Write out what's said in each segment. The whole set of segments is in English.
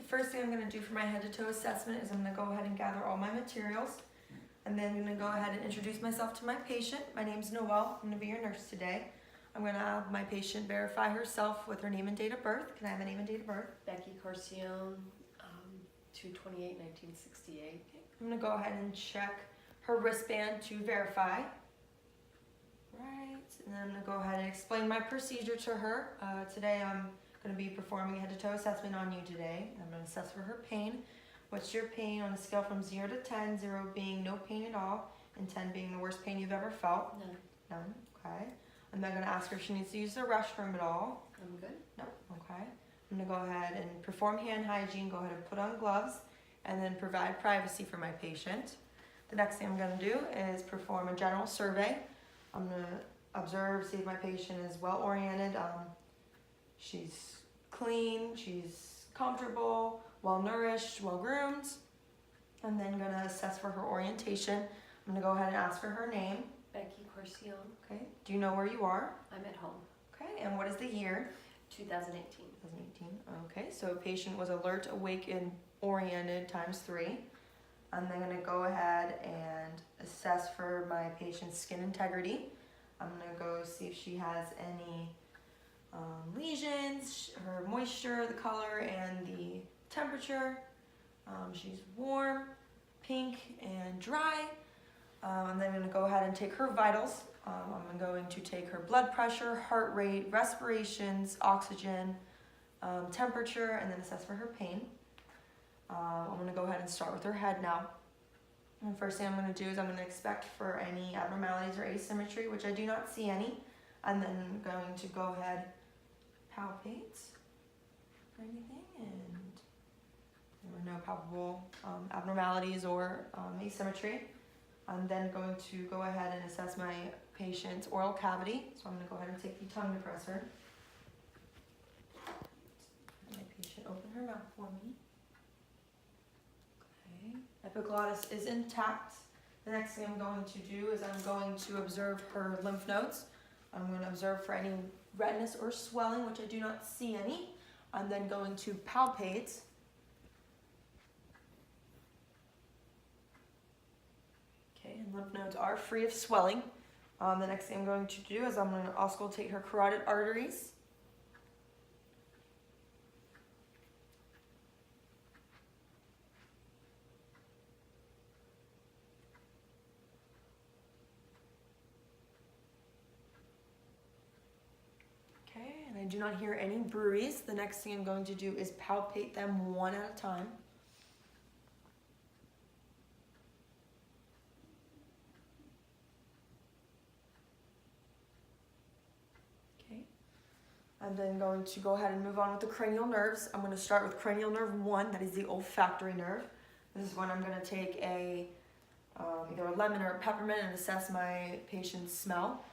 first thing I'm going to do for my head to toe assessment is I'm going to go ahead and gather all my materials. And then I'm going to go ahead and introduce myself to my patient. My name's Noelle. I'm going to be your nurse today. I'm going to have my patient verify herself with her name and date of birth. Can I have a name and date of birth? Becky Corcione, 2/28/1968. I'm going to go ahead and check her wristband to verify. Right, and then I'm going to go ahead and explain my procedure to her. Today I'm going to be performing a head to toe assessment on you today. I'm going to assess for her pain. What's your pain on a scale from 0 to 10, 0 being no pain at all, and 10 being the worst pain you've ever felt? None. None, okay. I'm then going to ask her if she needs to use the restroom at all. I'm good. Nope, okay. I'm going to go ahead and perform hand hygiene, go ahead and put on gloves, and then provide privacy for my patient. The next thing I'm going to do is perform a general survey. I'm going to observe, see if my patient is well oriented. She's clean, she's comfortable, well nourished, well groomed. I'm then going to assess for her orientation. I'm going to go ahead and ask for her name. Becky Corcione. Okay. Do you know where you are? I'm at home. Okay. And what is the year? 2018. 2018. Okay. So patient was alert, awake, and oriented ×3. I'm then going to go ahead and assess for my patient's skin integrity. I'm going to go see if she has any lesions, her moisture, the color, and the temperature. She's warm, pink, and dry. And then I'm going to go ahead and take her vitals. I'm going to take her blood pressure, heart rate, respirations, oxygen, temperature, and then assess for her pain. I'm going to go ahead and start with her head now. And the first thing I'm going to do is I'm going to inspect for any abnormalities or asymmetry, which I do not see any. And then I'm going to go ahead, palpate for anything, and there were no palpable abnormalities or asymmetry. I'm then going to go ahead and assess my patient's oral cavity. So I'm going to go ahead and take the tongue depressor. Have my patient open her mouth for me. Epiglottis is intact. The next thing I'm going to do is I'm going to observe her lymph nodes. I'm going to observe for any redness or swelling, which I do not see any. I'm then going to palpate. Okay, and lymph nodes are free of swelling. The next thing I'm going to do is I'm going to auscultate her carotid arteries. I do not hear any bruits. The next thing I'm going to do is palpate them one at a time. Okay. I'm then going to go ahead and move on with the cranial nerves. I'm going to start with cranial nerve 1, that is the olfactory nerve. This is when I'm going to take either a lemon or a peppermint and assess my patient's smell.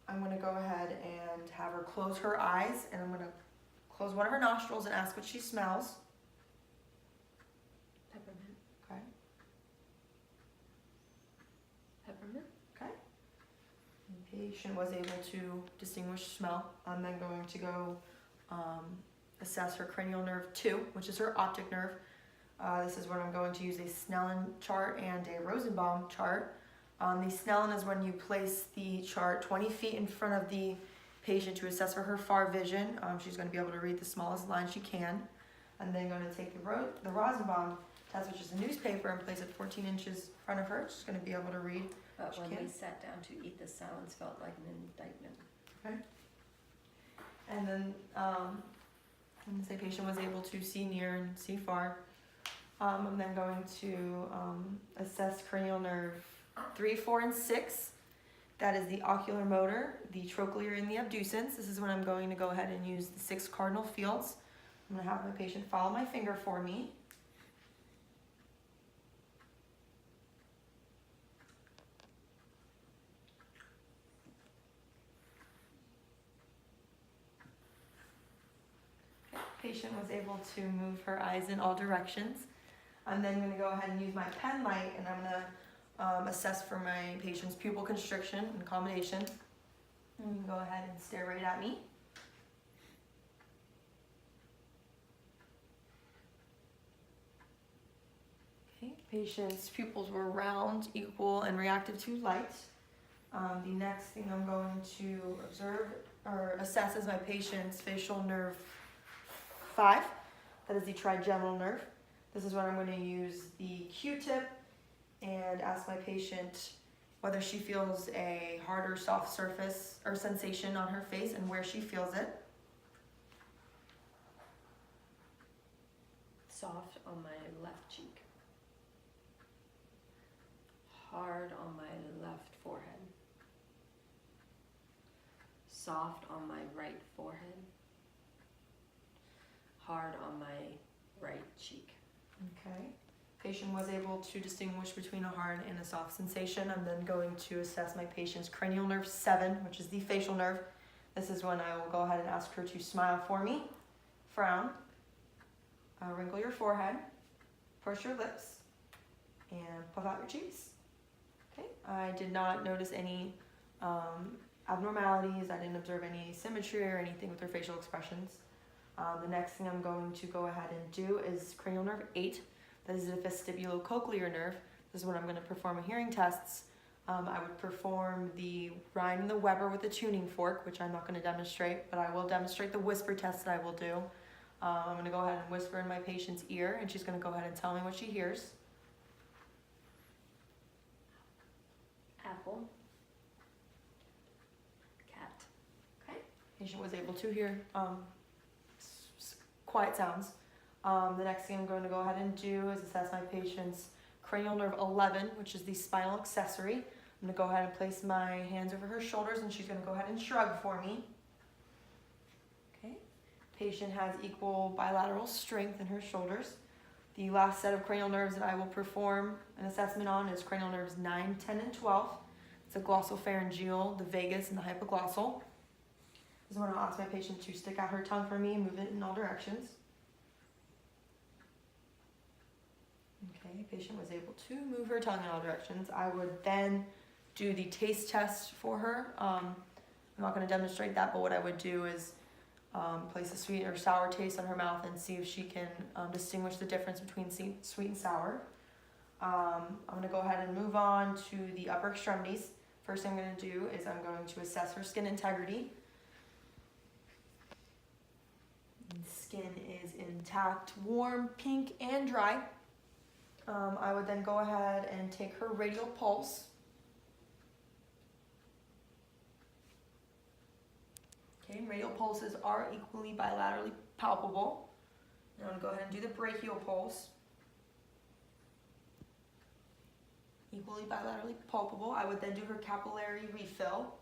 I'm going to go ahead and have her close her eyes, and I'm going to close one of her nostrils and ask what she smells. Peppermint. Okay. Peppermint. Okay. The patient was able to distinguish smell. I'm then going to go assess her cranial nerve 2, which is her optic nerve. This is when I'm going to use a Snellen chart and a Rosenbaum chart. The Snellen is when you place the chart 20 feet in front of the patient to assess for her far vision. She's going to be able to read the smallest line she can. And then going to take the Rosenbaum test, which is a newspaper, and place it 14 inches in front of her. She's going to be able to read. But when we sat down to eat, the silence felt like an indictment. Okay. And then the patient was able to see near and see far. I'm then going to assess cranial nerve 3, 4, and 6. That is the ocular motor, the trochlear, and the abducens. This is when I'm going to go ahead and use the 6 cardinal fields. I'm going to have my patient follow my finger for me. Patient was able to move her eyes in all directions. I'm then going to go ahead and use my pen light, and I'm going to assess for my patient's pupil constriction and accommodation. And you can go ahead and stare right at me. Patient's pupils were round, equal, and reactive to light. The next thing I'm going to observe or assess is my patient's facial nerve 5. That is the trigeminal nerve. This is when I'm going to use the Q-tip and ask my patient whether she feels a hard or soft surface or sensation on her face and where she feels it. Soft on my left cheek. Hard on my left forehead. Soft on my right forehead. Hard on my right cheek. Okay. Patient was able to distinguish between a hard and a soft sensation. I'm then going to assess my patient's cranial nerve 7, which is the facial nerve. This is when I will go ahead and ask her to smile for me, frown, wrinkle your forehead, purse your lips, and puff out your cheeks. Okay. I did not notice any abnormalities. I didn't observe any asymmetry or anything with her facial expressions. The next thing I'm going to go ahead and do is cranial nerve 8. That is the vestibulocochlear nerve. This is when I'm going to perform a hearing tests. I would perform the Rhine and the Weber with the tuning fork, which I'm not going to demonstrate, but I will demonstrate the whisper test that I will do. I'm going to go ahead and whisper in my patient's ear, and she's going to go ahead and tell me what she hears. Apple. Cat. Okay. Patient was able to hear quiet sounds. The next thing I'm going to go ahead and do is assess my patient's cranial nerve 11, which is the spinal accessory. I'm going to go ahead and place my hands over her shoulders, and she's going to go ahead and shrug for me. Okay. Patient has equal bilateral strength in her shoulders. The last set of cranial nerves that I will perform an assessment on is cranial nerves 9, 10, and 12. It's the glossopharyngeal, the vagus, and the hypoglossal. This is when I'll ask my patient to stick out her tongue for me and move it in all directions. Okay, patient was able to move her tongue in all directions. I would then do the taste test for her. I'm not going to demonstrate that, but what I would do is place a sweet or sour taste on her mouth and see if she can distinguish the difference between sweet and sour. I'm going to go ahead and move on to the upper extremities. First thing I'm going to do is I'm going to assess her skin integrity. And skin is intact, warm, pink, and dry. I would then go ahead and take her radial pulse. Okay, radial pulses are equally bilaterally palpable. Now I'm going to go ahead and do the brachial pulse. Equally bilaterally palpable. I would then do her capillary refill.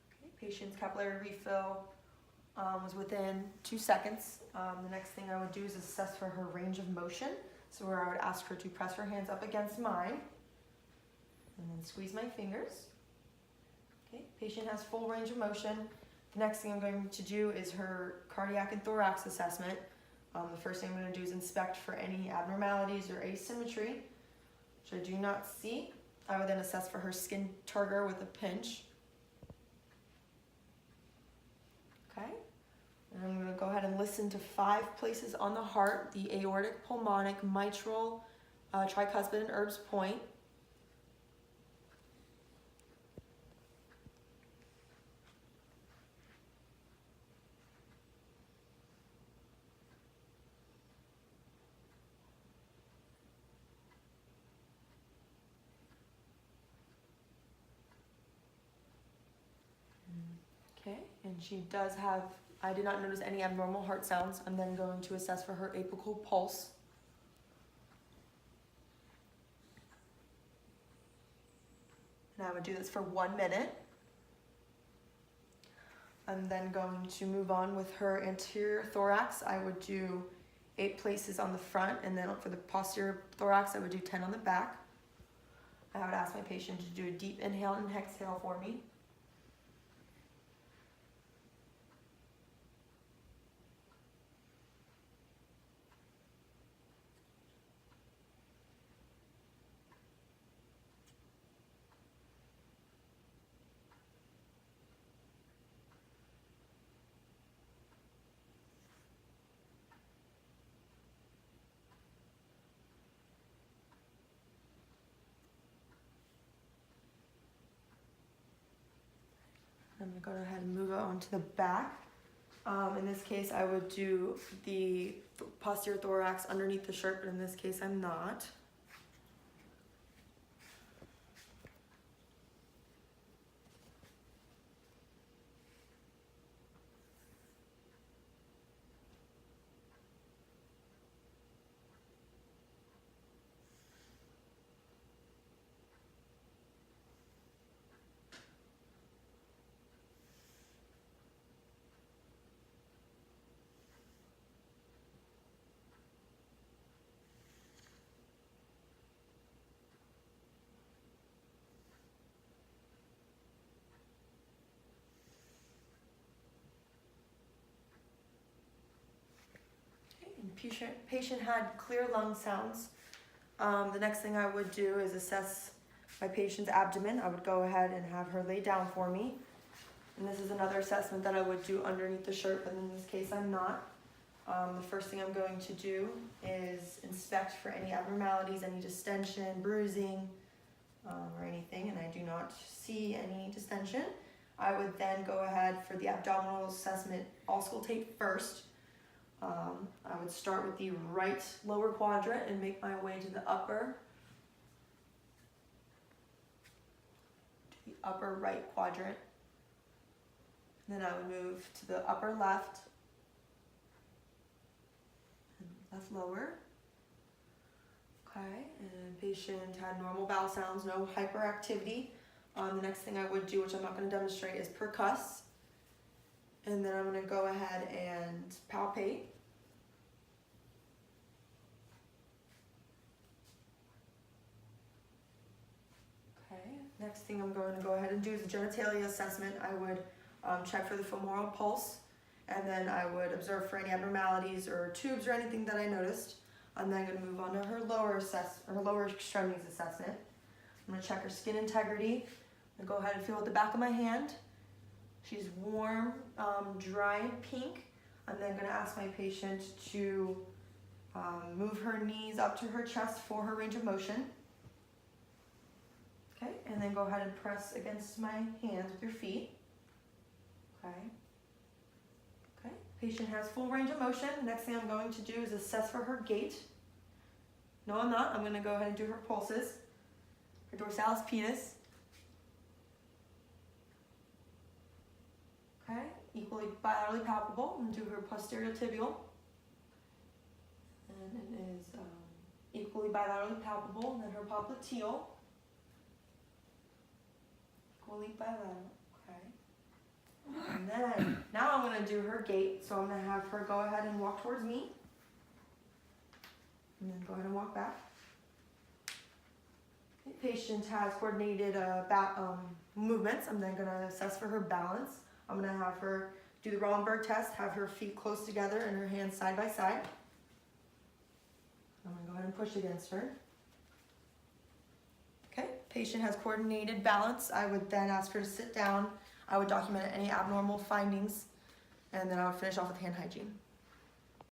Okay, patient's capillary refill was within 2 seconds. The next thing I would do is assess for her range of motion. So where I would ask her to press her hands up against mine and then squeeze my fingers. Okay, patient has full range of motion. The next thing I'm going to do is her cardiac and thorax assessment. The first thing I'm going to do is inspect for any abnormalities or asymmetry, which I do not see. I would then assess for her skin turgor with a pinch. Okay, and I'm going to go ahead and listen to 5 places on the heart: the aortic, pulmonic, mitral, tricuspid, and Erb's point. Okay, and she does have, I did not notice any abnormal heart sounds. I'm then going to assess for her apical pulse. And I would do this for 1 minute. I'm then going to move on with her anterior thorax. I would do 8 places on the front, and then for the posterior thorax, I would do 10 on the back. I would ask my patient to do a deep inhale and exhale for me. go ahead and move it onto the back. In this case, I would do the posterior thorax underneath the shirt, but in this case, I'm not. Patient had clear lung sounds. The next thing I would do is assess my patient's abdomen. I would go ahead and have her lay down for me. And this is another assessment that I would do underneath the shirt, but in this case I'm not. The first thing I'm going to do is inspect for any abnormalities, any distension, bruising, or anything, and I do not see any distension. I would then go ahead for the abdominal assessment, auscultate first. I would start with the right lower quadrant and make my way to the upper right quadrant. Then I would move to the upper left and left lower. Okay, and patient had normal bowel sounds, no hyperactivity. The next thing I would do, which I'm not going to demonstrate, is percuss. And then I'm going to go ahead and palpate. Okay, next thing I'm going to go ahead and do is a genitalia assessment. I would check for the femoral pulse, and then I would observe for any abnormalities or tubes or anything that I noticed. I'm then going to move on to her lower extremities assessment. I'm going to check her skin integrity. I'm going to go ahead and feel with the back of my hand. She's warm, dry, and pink. I'm then going to ask my patient to move her knees up to her chest for her range of motion. Okay, and then go ahead and press against my hands with your feet. Okay. Okay, patient has full range of motion. Next thing I'm going to do is assess for her gait. No, I'm not. I'm going to go ahead and do her pulses, her dorsalis pedis. Okay, equally bilaterally palpable. I'm going to do her posterior tibial. And it is equally bilaterally palpable. And then her popliteal. Equally bilateral. Okay. And then, now I'm going to do her gait. So I'm going to have her go ahead and walk towards me. And then go ahead and walk back. The patient has coordinated movements. I'm then going to assess for her balance. I'm going to have her do the Romberg test, have her feet close together and her hands side by side. I'm going to go ahead and push against her. Okay, patient has coordinated balance. I would then ask her to sit down. I would document any abnormal findings, and then I would finish off with hand hygiene.